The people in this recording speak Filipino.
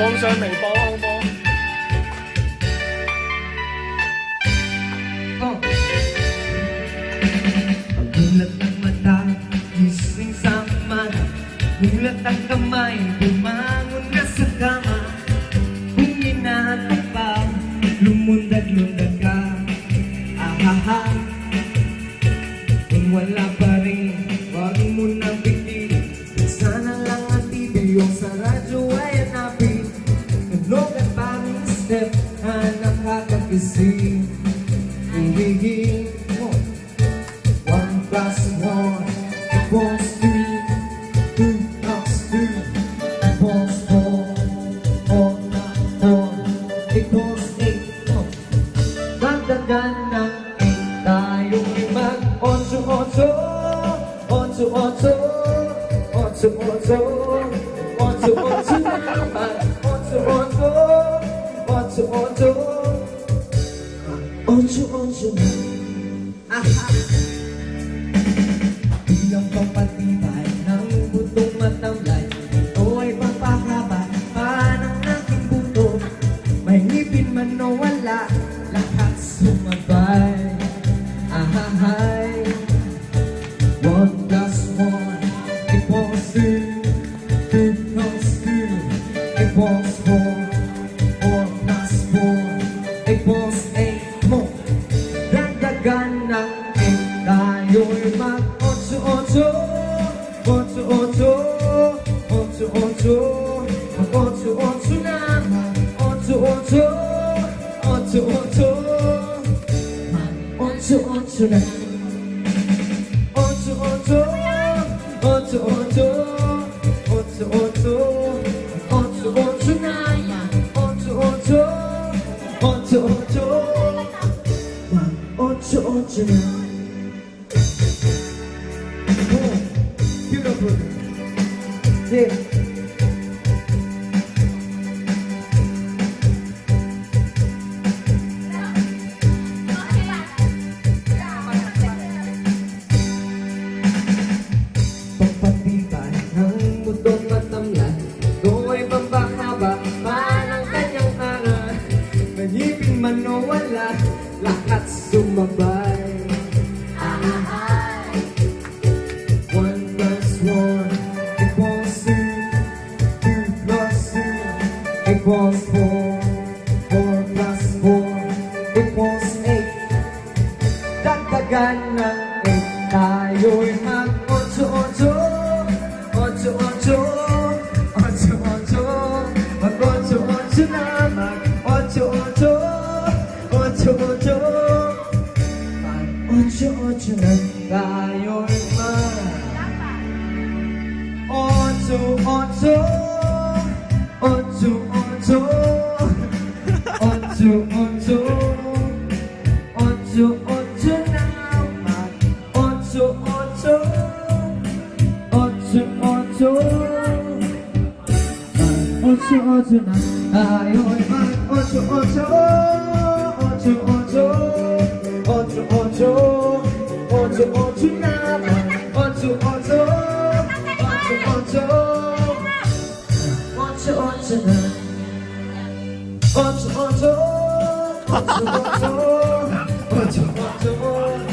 放上微博好冇？Mulat ang mata, gising sa umaga. Mulat ang kamay, bumangon na sa kama. Kung hinahanap pa, lumundag-lundag ka. Ahaha, kung wala pa rin, wag mo nang bigtilin. Sana lang ang TV o sa radyo ay hanapin. Tunog at panging step na nakakagising. Hihihing mo 1 plus 1 equals 3, 2 plus 2 equals 4, 4 plus 4 equals 8. Dagdagan ng 8 tayong mag-8-8, 8-8, 8-8, 8-8 naman, 8-8, 8-8, 8-8 na. Aha! Bilang pampatibay ng butong matamlay, ito ay pampahaba pa ng aking buto. May ngipin man o wala, lahat sumabay. Ahahay! 1 plus 1 equals 2, 2 plus 2 equals 4, 4 plus 4 equals 8 mo. Dagdagan ng 8 tayo'y mag-8-8, 8-8, 8-8, mag-8-8 naman, 8-8, 8-8, mag-8-8 na. 8-8, 8-8, 8-8, 8-8 naman, 8-8, 8-8, mag-8-8 na. Oh, beautiful. Yeah. Pagpatibay ng butong matamlay, ito ay pambahaba pa ng kanyang angan. Manipin man o wala, lahat sumabay. 1 plus 1 equals 2, 2 plus 2 equals 4, 4 plus 4 equals 8. Dagdagan ng 8 tayo'y mag-8-8, 8-8, 8-8, mag-8-8 na, mag-8-8, 8-8, mag-8-8 na tayo'y mag-8-8, 8-8, 8-8, 8-8 na, mag-8-8, 8-8, 8-8 na tayo'y mag-8-8, 8-8, 8-8, 8-8 na, mag-8-8, 8-8, 8-8 na. 8-8, 8-8, 8-8,